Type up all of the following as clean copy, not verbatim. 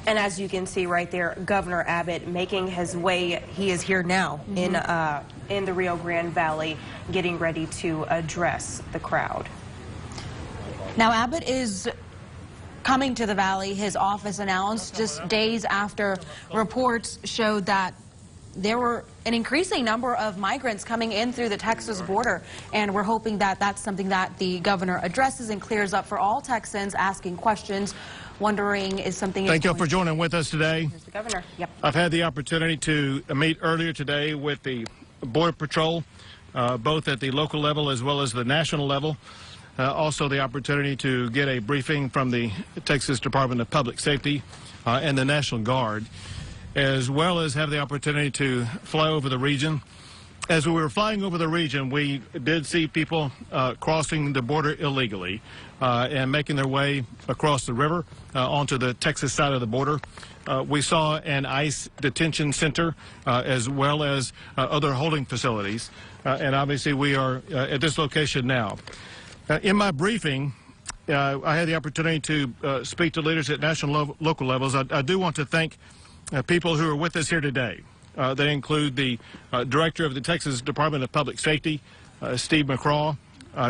And as you can see right there, Governor Abbott making his way. He is here now in the Rio Grande Valley, getting ready to address the crowd. Now, Abbott is coming to the valley. His office announced just days after reports showed that there were an increasing number of migrants coming in through the Texas border, and we're hoping that that's something that the governor addresses and clears up for all Texans asking questions, wondering is something. Thank you for joining with us today. Here's the governor. Yep. I've had the opportunity to meet earlier today with the Border Patrol, both at the local level as well as the national level. Also the opportunity to get a briefing from the Texas Department of Public Safety and the National Guard, as well as have the opportunity to fly over the region. As we were flying over the region, we did see people crossing the border illegally and making their way across the river onto the Texas side of the border. We saw an Ice Detention Center as well as other holding facilities. And obviously we are at this location now. In my briefing, I had the opportunity to speak to leaders at national local levels. I do want to thank people who are with us here today. They include the Director of the Texas Department of Public Safety, Steve McCraw,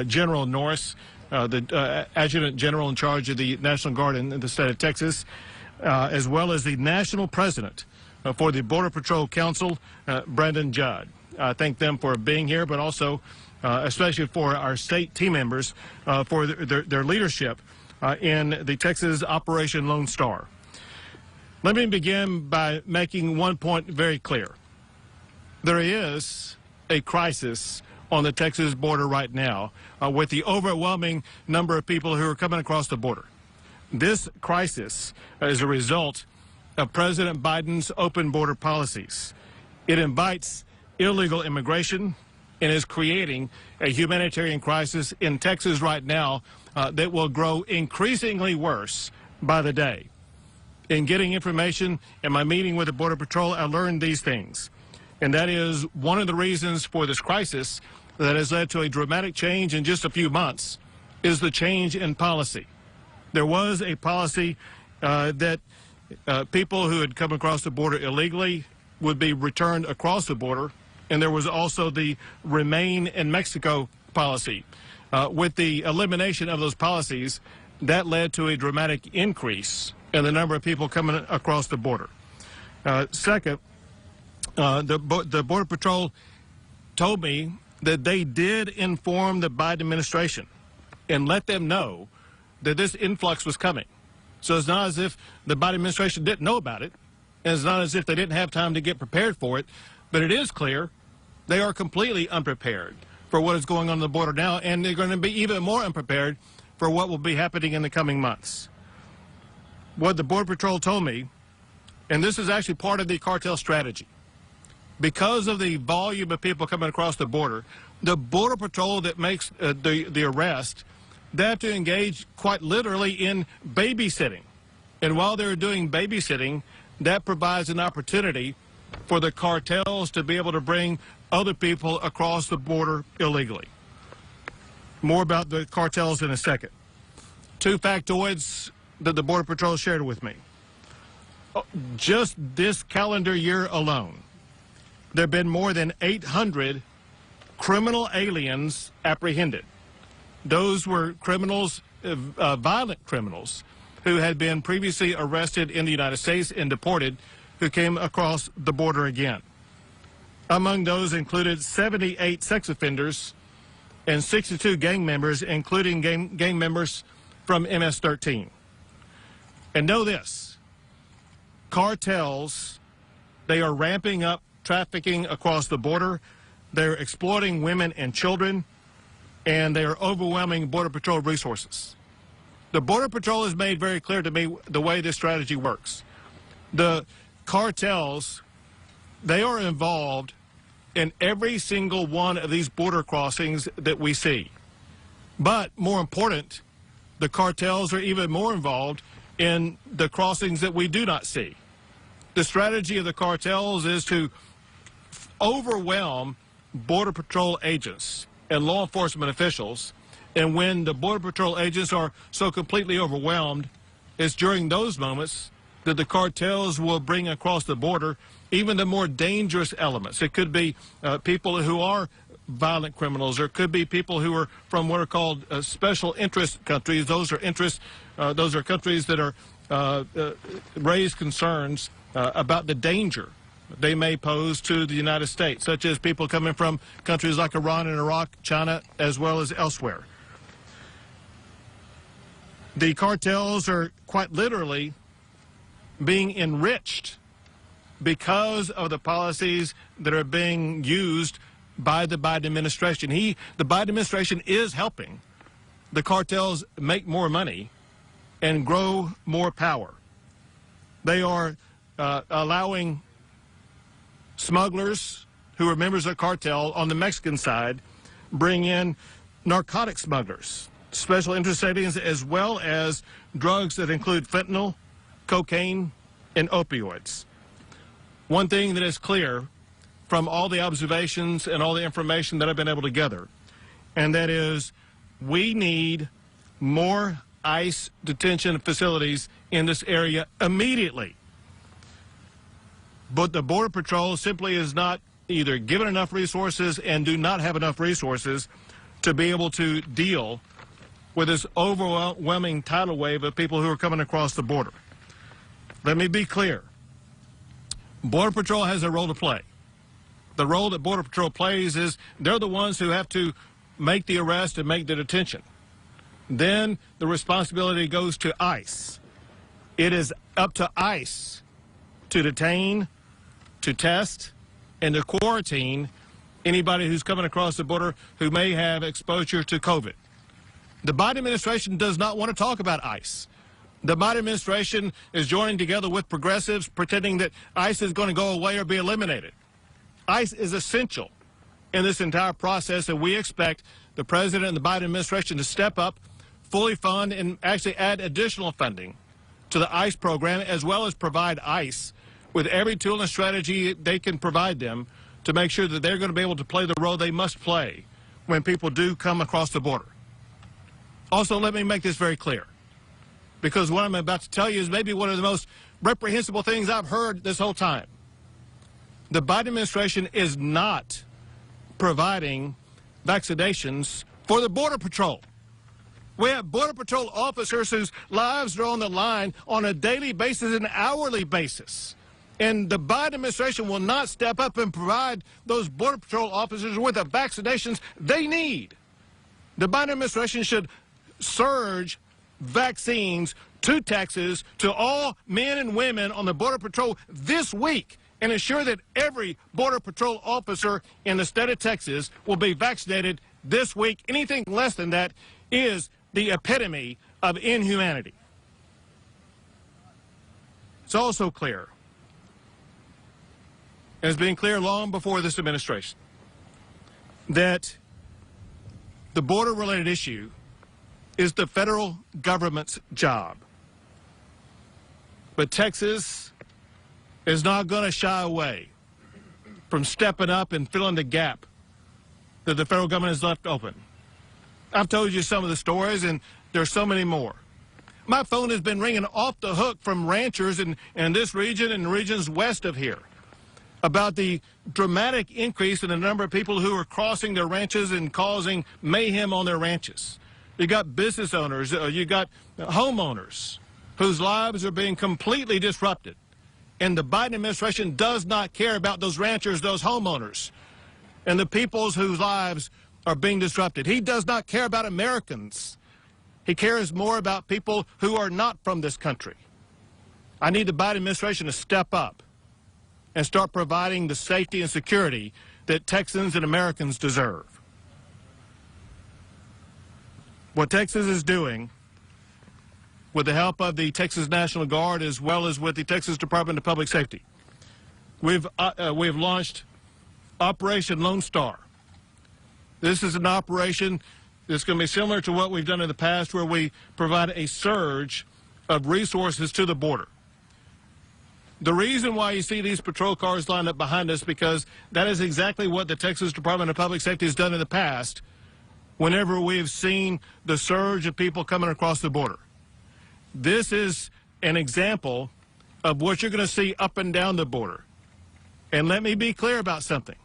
General Norris, the Adjutant General in charge of the National Guard in the state of Texas, as well as the National President for the Border Patrol Council, Brandon Judd. I thank them for being here, but also especially for our state team members for their leadership in the Texas Operation Lone Star. Let me begin by making one point very clear. There is a crisis on the Texas border right now with the overwhelming number of people who are coming across the border. This crisis is a result of President Biden's open border policies. It invites illegal immigration and is creating a humanitarian crisis in Texas right now that will grow increasingly worse by the day. In getting information in my meeting with the Border Patrol, I learned these things. And that is one of the reasons for this crisis that has led to a dramatic change in just a few months is the change in policy. There was a policy that people who had come across the border illegally would be returned across the border. And there was also the Remain in Mexico policy. With the elimination of those policies, that led to a dramatic increase in the number of people coming across the border. Second, the Border Patrol told me that they did inform the Biden administration and let them know that this influx was coming. So it's not as if the Biden administration didn't know about it, and it's not as if they didn't have time to get prepared for it, but it is clear they are completely unprepared for what is going on the border now, and they're going to be even more unprepared for what will be happening in the coming months. What the Border Patrol told me, and this is actually part of the cartel strategy, because of the volume of people coming across the border, the Border Patrol that makes the arrest, they have to engage quite literally in babysitting. And while they're doing babysitting, that provides an opportunity for the cartels to be able to bring other people across the border illegally. More about the cartels in a second. Two factoids that the Border Patrol shared with me. Just this calendar year alone, there have been more than 800 criminal aliens apprehended. Those were criminals, violent criminals, who had been previously arrested in the United States and deported, who came across the border again. Among those included 78 sex offenders and 62 gang members, including gang members from MS-13. And know this, cartels, they are ramping up trafficking across the border. They're exploiting women and children, and they are overwhelming Border Patrol resources. The Border Patrol has made very clear to me the way this strategy works. The cartels, they are involved in every single one of these border crossings that we see. But more important, the cartels are even more involved in the crossings that we do not see. The strategy of the cartels is to overwhelm Border Patrol agents and law enforcement officials, and when the Border Patrol agents are so completely overwhelmed, it's during those moments that the cartels will bring across the border even the more dangerous elements. It could be people who are violent criminals, or it could be people who are from what are called special interest countries. Those are countries that are raise concerns about the danger they may pose to the United States, such as people coming from countries like Iran and Iraq, China, as well as elsewhere. The cartels are quite literally being enriched because of the policies that are being used by the Biden administration. The Biden administration is helping the cartels make more money and grow more power. They are allowing smugglers who are members of the cartel on the Mexican side bring in narcotic smugglers, special interest aliens, as well as drugs that include fentanyl, cocaine, and opioids. One thing that is clear from all the observations and all the information that I've been able to gather, and that is we need more ICE detention facilities in this area immediately. But the Border Patrol simply is not either given enough resources and do not have enough resources to be able to deal with this overwhelming tidal wave of people who are coming across the border. Let me be clear. Border Patrol has a role to play. The role that Border Patrol plays is they're the ones who have to make the arrest and make the detention. Then the responsibility goes to ICE. It is up to ICE to detain, to test, and to quarantine anybody who's coming across the border who may have exposure to COVID. The Biden administration does not want to talk about ICE. The Biden administration is joining together with progressives, pretending that ICE is going to go away or be eliminated. ICE is essential in this entire process, and we expect the president and the Biden administration to step up, fully fund, and actually add additional funding to the ICE program, as well as provide ICE with every tool and strategy they can provide them to make sure that they're going to be able to play the role they must play when people do come across the border. Also, let me make this very clear, because what I'm about to tell you is maybe one of the most reprehensible things I've heard this whole time. The Biden administration is not providing vaccinations for the Border Patrol. We have Border Patrol officers whose lives are on the line on a daily basis and hourly basis. And the Biden administration will not step up and provide those Border Patrol officers with the vaccinations they need. The Biden administration should surge vaccines to Texas, to all men and women on the Border Patrol this week, and ensure that every Border Patrol officer in the state of Texas will be vaccinated this week. Anything less than that is the epitome of inhumanity. It's also clear, and it's been clear long before this administration, that the border-related issue is the federal government's job. But Texas is not going to shy away from stepping up and filling the gap that the federal government has left open. I've told you some of the stories, and there's so many more. My phone has been ringing off the hook from ranchers in this region and regions west of here about the dramatic increase in the number of people who are crossing their ranches and causing mayhem on their ranches. You got business owners, you got homeowners whose lives are being completely disrupted. And the Biden administration does not care about those ranchers, those homeowners, and the peoples whose lives are being disrupted. He does not care about Americans. He cares more about people who are not from this country. I need the Biden administration to step up and start providing the safety and security that Texans and Americans deserve. What Texas is doing, with the help of the Texas National Guard as well as with the Texas Department of Public Safety, we've launched Operation Lone Star. This is an operation that's going to be similar to what we've done in the past, where we provide a surge of resources to the border. The reason why you see these patrol cars lined up behind us, because that is exactly what the Texas Department of Public Safety has done in the past whenever we've seen the surge of people coming across the border. This is an example of what you're going to see up and down the border. And let me be clear about something.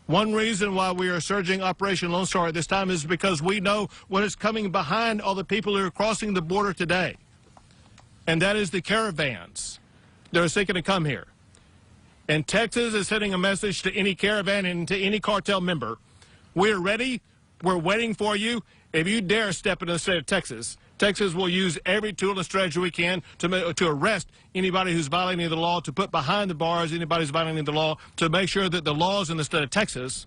One reason why we are surging Operation Lone Star at this time is because we know what is coming behind all the people who are crossing the border today. And that is the caravans that are seeking to come here. And Texas is sending a message to any caravan and to any cartel member. We're ready. We're waiting for you. If you dare step into the state of Texas, Texas will use every tool and strategy we can to arrest anybody who's violating the law, to put behind the bars anybody who's violating the law, to make sure that the laws in the state of Texas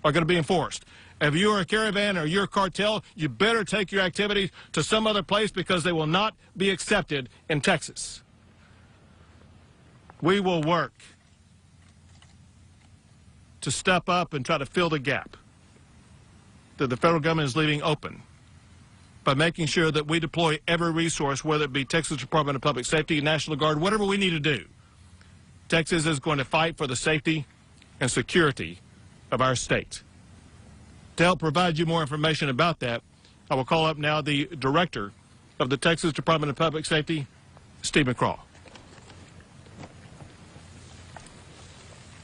are going to be enforced. If you're a caravan or you're a cartel, you better take your activities to some other place because they will not be accepted in Texas. We will work to step up and try to fill the gap that the federal government is leaving open by making sure that we deploy every resource, whether it be Texas Department of Public Safety, National Guard, whatever we need to do. Texas is going to fight for the safety and security of our state. To help provide you more information about that, I will call up now the Director of the Texas Department of Public Safety, Steve McCraw.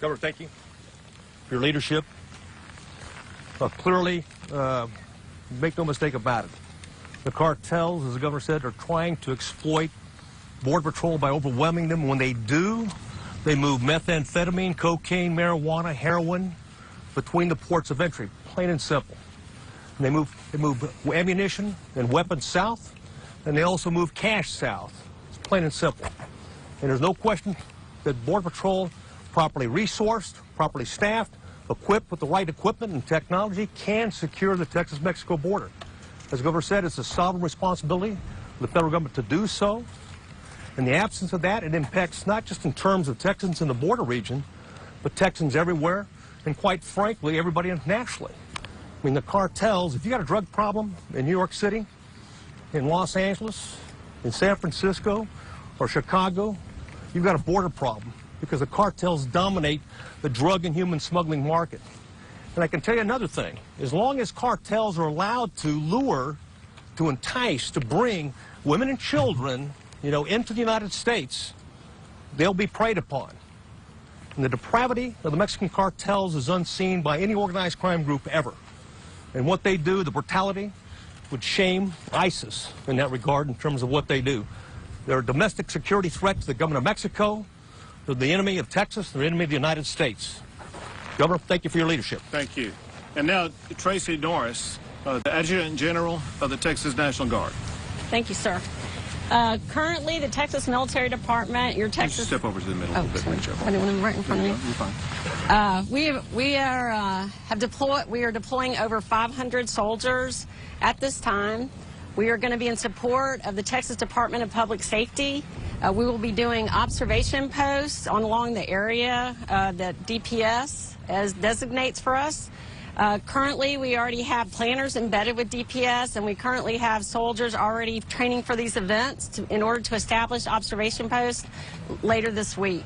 Governor, thank you for your leadership. Clearly, make no mistake about it, the cartels, as the governor said, are trying to exploit Border Patrol by overwhelming them. When they do, they move methamphetamine, cocaine, marijuana, heroin between the ports of entry, plain and simple. And they move ammunition and weapons south, and they also move cash south. It's plain and simple. And there's no question that Border Patrol, properly resourced, properly staffed, equipped with the right equipment and technology, can secure the Texas-Mexico border. As the governor said, it's a sovereign responsibility for the federal government to do so. In the absence of that, it impacts not just in terms of Texans in the border region, but Texans everywhere, and quite frankly, everybody nationally. I mean, the cartels, if you got a drug problem in New York City, in Los Angeles, in San Francisco, or Chicago, you've got a border problem because the cartels dominate the drug and human smuggling market. And I can tell you another thing. As long as cartels are allowed to lure, to entice, to bring women and children, into the United States, they'll be preyed upon. And the depravity of the Mexican cartels is unseen by any organized crime group ever. And what they do, the brutality, would shame ISIS in that regard in terms of what they do. They're a domestic security threat to the government of Mexico. They're the enemy of Texas. They're the enemy of the United States. Governor, thank you for your leadership. Thank you. And now, Tracy Norris, the Adjutant General of the Texas National Guard. Thank you, sir. Currently, the Texas Military Department, your Texas... Step over to the middle a little bit. Sorry. I didn't want them right in front of me. You're fine. We are deploying over 500 soldiers at this time. We are going to be in support of the Texas Department of Public Safety. We will be doing observation posts along the area that DPS designates for us. Currently, we already have planners embedded with DPS, and we currently have soldiers already training for these events in order to establish observation posts later this week.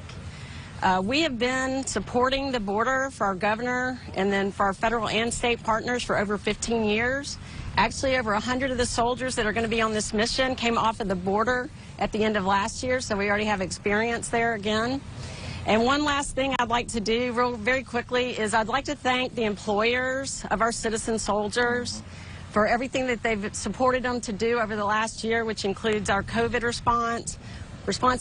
We have been supporting the border for our governor and then for our federal and state partners for over 15 years. Actually, over 100 of the soldiers that are going to be on this mission came off of the border at the end of last year, so we already have experience there again. And one last thing I'd like to do very quickly is I'd like to thank the employers of our citizen soldiers for everything that they've supported them to do over the last year, which includes our COVID response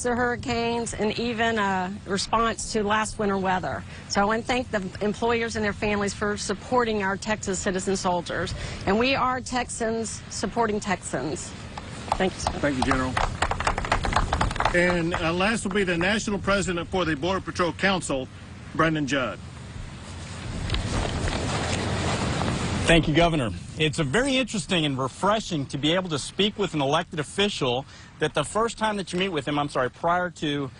to hurricanes, and even response to last winter weather. So I want to thank the employers and their families for supporting our Texas citizen soldiers. And we are Texans supporting Texans. Thank you, sir. Thank you, General. And last will be the National President for the Border Patrol Council, Brendan Judd. Thank you, Governor. It's very interesting and refreshing to be able to speak with an elected official that the first time that you meet with him, prior to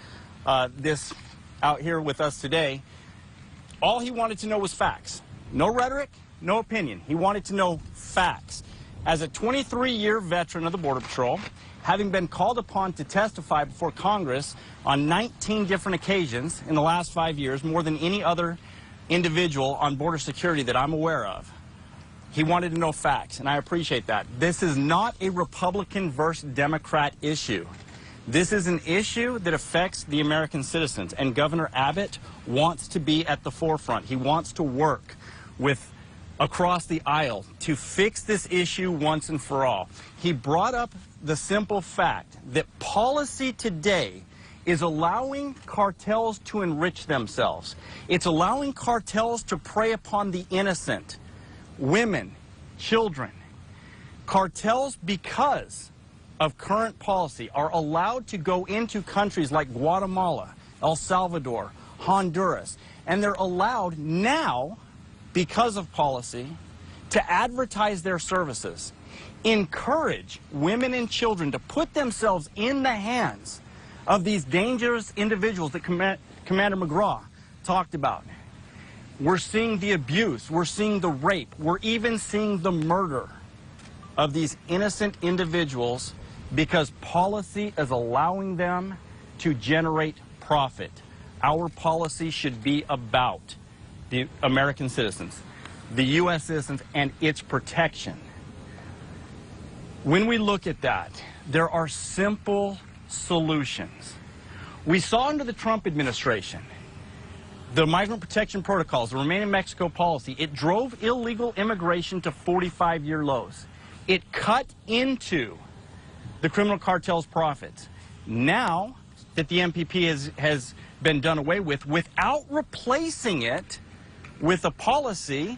this out here with us today, all he wanted to know was facts. No rhetoric, no opinion. He wanted to know facts. As a 23-year veteran of the Border Patrol, having been called upon to testify before Congress on 19 different occasions in the last 5 years, more than any other individual on border security that I'm aware of, He wanted to know facts, and I appreciate that. This is not a Republican versus Democrat issue. This is an issue that affects the American citizens, and Governor Abbott wants to be at the forefront. He wants to work with across the aisle to fix this issue once and for all. He brought up the simple fact that policy today is allowing cartels to enrich themselves. It's allowing cartels to prey upon the innocent, women, children. Cartels, because of current policy, are allowed to go into countries like Guatemala, El Salvador, Honduras, and they're allowed now, because of policy, to advertise their services, encourage women and children to put themselves in the hands of these dangerous individuals that Commander McGraw talked about. We're seeing the abuse, we're seeing the rape, we're even seeing the murder of these innocent individuals because policy is allowing them to generate profit. Our policy should be about the American citizens, the U.S. citizens, and its protection. When we look at that, there are simple solutions. We saw under the Trump administration, the migrant protection protocols, the Remain in Mexico policy, it drove illegal immigration to 45-year lows. It cut into the criminal cartel's profits. Now that the MPP has been done away with, without replacing it with a policy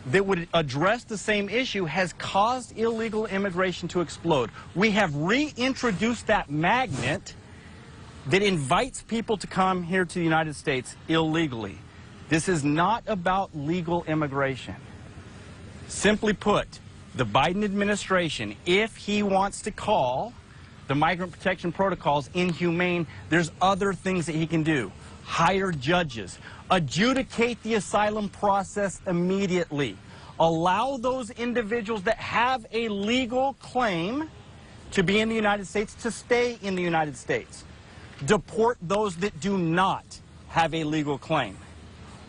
that would address the same issue, has caused illegal immigration to explode. We have reintroduced that magnet that invites people to come here to the United States illegally. This is not about legal immigration. Simply put, the Biden administration, if he wants to call the migrant protection protocols inhumane, there's other things that he can do. Hire judges, adjudicate the asylum process immediately, allow those individuals that have a legal claim to be in the United States to stay in the United States. Deport those that do not have a legal claim.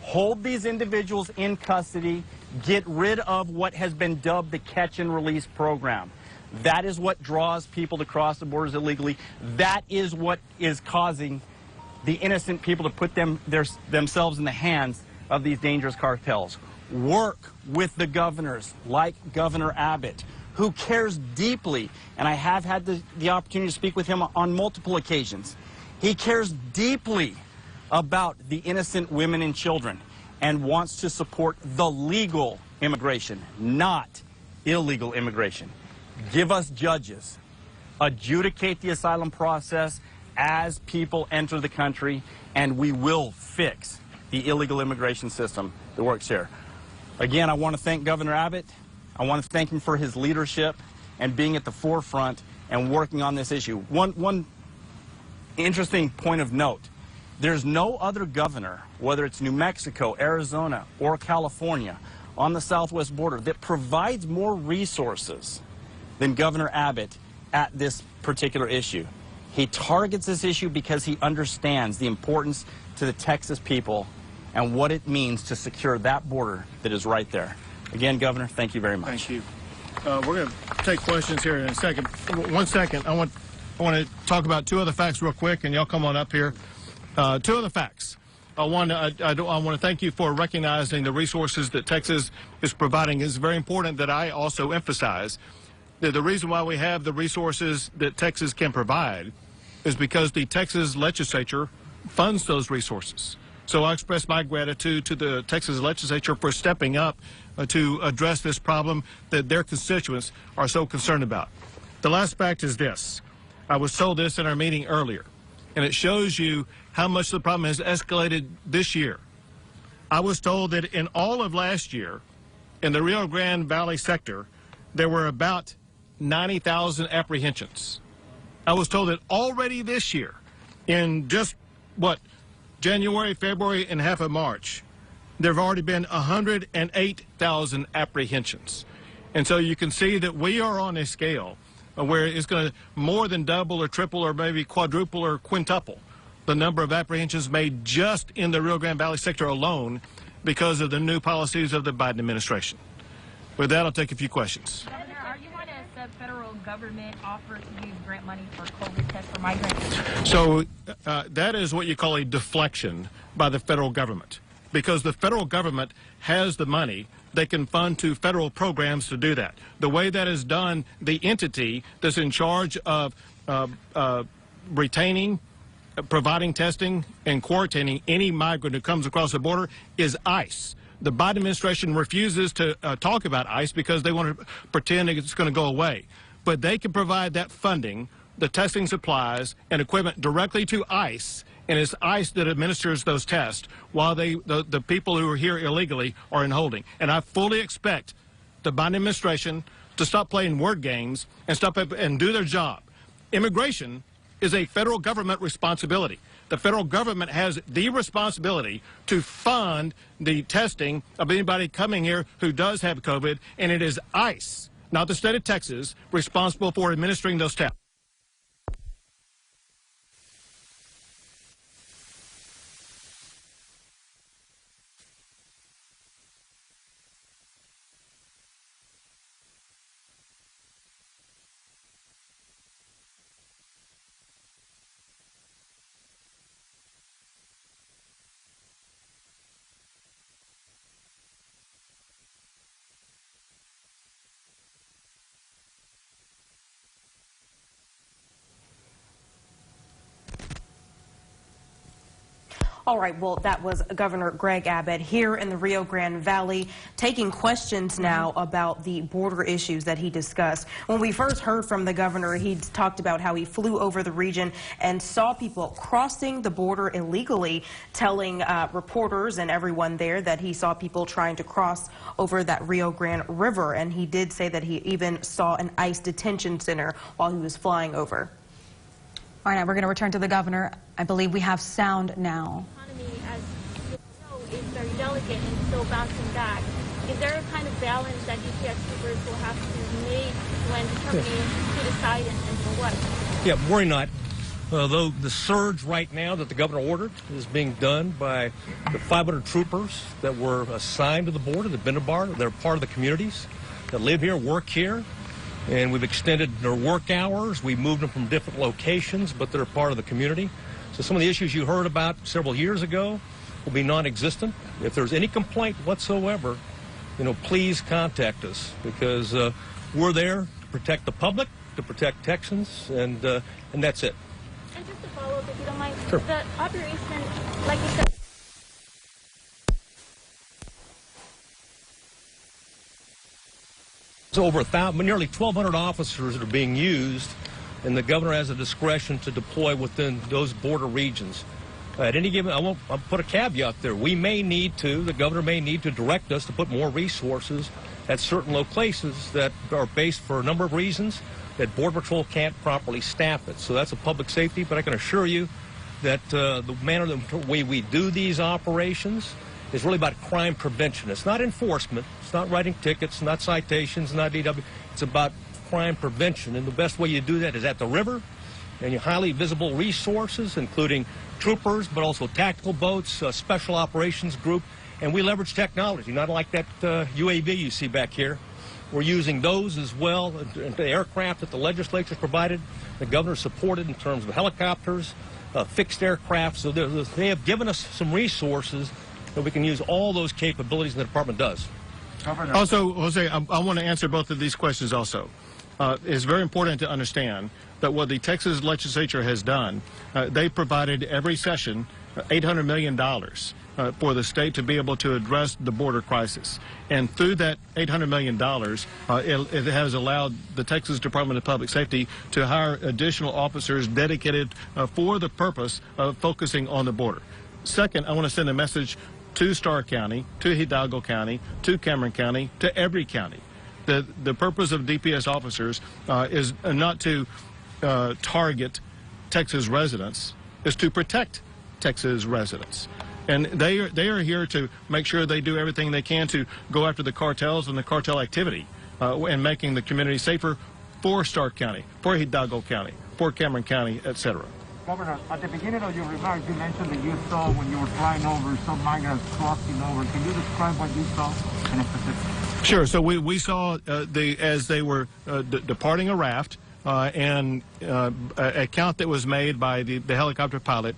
Hold these individuals in custody. Get rid of what has been dubbed the catch and release program. That is what draws people to cross the borders illegally. That is what is causing the innocent people to put themselves in the hands of these dangerous cartels. Work with the governors like Governor Abbott, who cares deeply, and I have had the opportunity to speak with him on multiple occasions. He cares deeply about the innocent women and children and wants to support the legal immigration, not illegal immigration. Give us judges. Adjudicate the asylum process as people enter the country, and we will fix the illegal immigration system that works here. Again, I want to thank Governor Abbott. I want to thank him for his leadership and being at the forefront and working on this issue. One interesting point of note. There's no other governor, whether it's New Mexico, Arizona, or California, on the southwest border that provides more resources than Governor Abbott at this particular issue. He targets this issue because he understands the importance to the Texas people and what it means to secure that border that is right there. Again, Governor, thank you very much. Thank you. We're going to take questions here in a second. 1 second. I want to talk about two other facts real quick, and y'all come on up here. Two other facts. I want to thank you for recognizing the resources that Texas is providing. It's very important that I also emphasize that the reason why we have the resources that Texas can provide is because the Texas legislature funds those resources. So I express my gratitude to the Texas legislature for stepping up to address this problem that their constituents are so concerned about. The last fact is this. I was told this in our meeting earlier, and it shows you how much the problem has escalated this year. I was told that in all of last year, in the Rio Grande Valley sector, there were about 90,000 apprehensions. I was told that already this year, in just, January, February, and half of March, there have already been 108,000 apprehensions. And so you can see that we are on a scale where it's going to more than double or triple or maybe quadruple or quintuple the number of apprehensions made just in the Rio Grande Valley sector alone because of the new policies of the Biden administration. With that, I'll take a few questions. Governor, are you going to accept federal government offer to use grant money for COVID tests for migrants? So that is what you call a deflection by the federal government. Because the federal government has the money, they can fund to federal programs to do that. The way that is done, the entity that's in charge of retaining, providing testing, and quarantining any migrant who comes across the border is ICE. The Biden administration refuses to talk about ICE because they want to pretend it's going to go away. But they can provide that funding, the testing supplies, and equipment directly to ICE, and it's ICE that administers those tests while the people who are here illegally are in holding. And I fully expect the Biden administration to stop playing word games and stop and do their job. Immigration is a federal government responsibility. The federal government has the responsibility to fund the testing of anybody coming here who does have COVID, and it is ICE, not the state of Texas, responsible for administering those tests. All right, well, that was Governor Greg Abbott here in the Rio Grande Valley taking questions now about the border issues that he discussed. When we first heard from the governor, he talked about how he flew over the region and saw people crossing the border illegally, telling reporters and everyone there that he saw people trying to cross over that Rio Grande River. And he did say that he even saw an ICE detention center while he was flying over. All right, now we're going to return to the governor. I believe we have sound now. Economy, as you know, is very delicate and still bouncing back. Is there a kind of balance that DPS troopers will have to make when determining who to decide and for what? Yeah, worry not. Though the surge right now that the governor ordered is being done by the 500 troopers that were assigned to the border, that have been to bar, they're part of the communities that live here, work here. And we've extended their work hours. We moved them from different locations, but they're part of the community. So some of the issues you heard about several years ago will be non-existent. If there's any complaint whatsoever, please contact us, because we're there to protect the public, to protect Texans, and that's it. And just to follow up, if you don't mind, sure. The operation, like you said, So over nearly 1,200 officers that are being used, and the governor has a discretion to deploy within those border regions. At any given, I'll put a caveat there. We may need to, the governor may need to direct us to put more resources at certain locations that are based for a number of reasons that Border Patrol can't properly staff it. So that's a public safety, but I can assure you that the manner, the way we do these operations is really about crime prevention. It's not enforcement. It's not writing tickets, not citations, not DW. It's about crime prevention, and the best way you do that is at the river, and your highly visible resources, including troopers, but also tactical boats, special operations group, and we leverage technology, not like that UAV you see back here. We're using those as well, the aircraft that the legislature provided, the governor supported in terms of helicopters, fixed aircraft, so they have given us some resources that we can use all those capabilities the department does. Also, Jose, I want to answer both of these questions also. It's very important to understand that what the Texas legislature has done, they provided every session $800 million for the state to be able to address the border crisis. And through that $800 million, it has allowed the Texas Department of Public Safety to hire additional officers dedicated for the purpose of focusing on the border. Second, I want to send a message to Starr County, to Hidalgo County, to Cameron County, to every county. The purpose of DPS officers is not to target Texas residents, is to protect Texas residents. And they are here to make sure they do everything they can to go after the cartels and the cartel activity and making the community safer for Starr County, for Hidalgo County, for Cameron County, etc. Governor, at the beginning of your remarks, you mentioned that you saw when you were flying over some migrants crossing over. Can you describe what you saw in a specific? Sure. So we saw as they were departing a raft, and a count that was made by the helicopter pilot,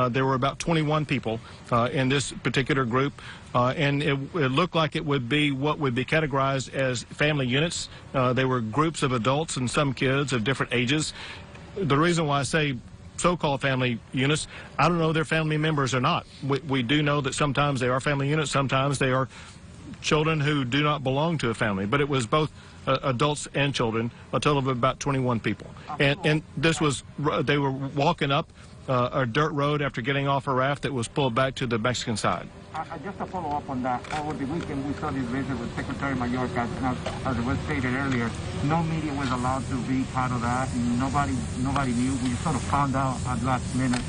there were about 21 people in this particular group, and it looked like it would be what would be categorized as family units. They were groups of adults and some kids of different ages. The reason why I say so-called family units, I don't know if they're family members or not. We do know that sometimes they are family units, sometimes they are children who do not belong to a family, but it was both adults and children, a total of about 21 people. And this was, they were walking up a dirt road after getting off a raft that was pulled back to the Mexican side. Just to follow up on that, over the weekend we saw this visit with Secretary Mayorkas, and as it was stated earlier, no media was allowed to be part of that, and nobody knew. We sort of found out at last minute.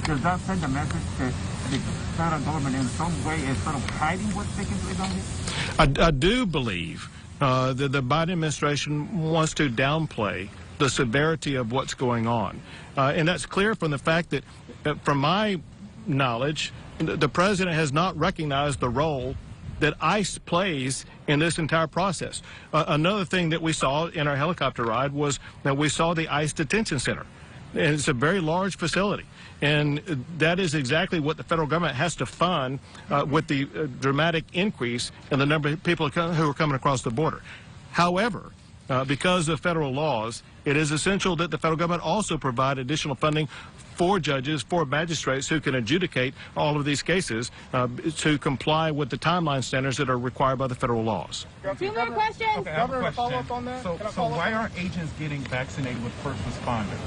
Does that send a message that the federal government in some way is sort of hiding what's taking place on this? I do believe that the Biden administration wants to downplay the severity of what's going on. And that's clear from the fact that, from my knowledge, the president has not recognized the role that ICE plays in this entire process. Another thing that we saw in our helicopter ride was that we saw the Ice Detention Center. And it's a very large facility. And that is exactly what the federal government has to fund with the dramatic increase in the number of people who are coming across the border. However, because of federal laws, it is essential that the federal government also provide additional funding for judges, for magistrates who can adjudicate all of these cases to comply with the timeline standards that are required by the federal laws. 2 more questions. Okay, I have a question. Follow up on that? So why aren't agents getting vaccinated with first responders?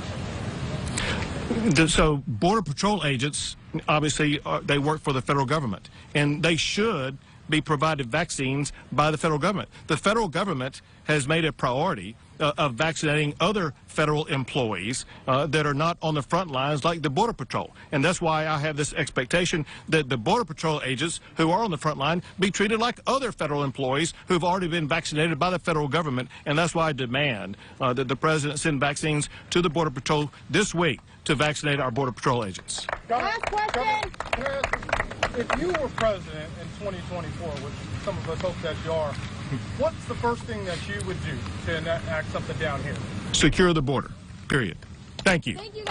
So Border Patrol agents, obviously, they work for the federal government, and they should be provided vaccines by the federal government. The federal government has made a priority of vaccinating other federal employees that are not on the front lines, like the Border Patrol. And that's why I have this expectation that the Border Patrol agents who are on the front line be treated like other federal employees who've already been vaccinated by the federal government. And that's why I demand that the president send vaccines to the Border Patrol this week to vaccinate our Border Patrol agents. Last question. If you were president in 2024, which some of us hope that you are, what's the first thing that you would do to enact something down here? Secure the border, period. Thank you. Thank you.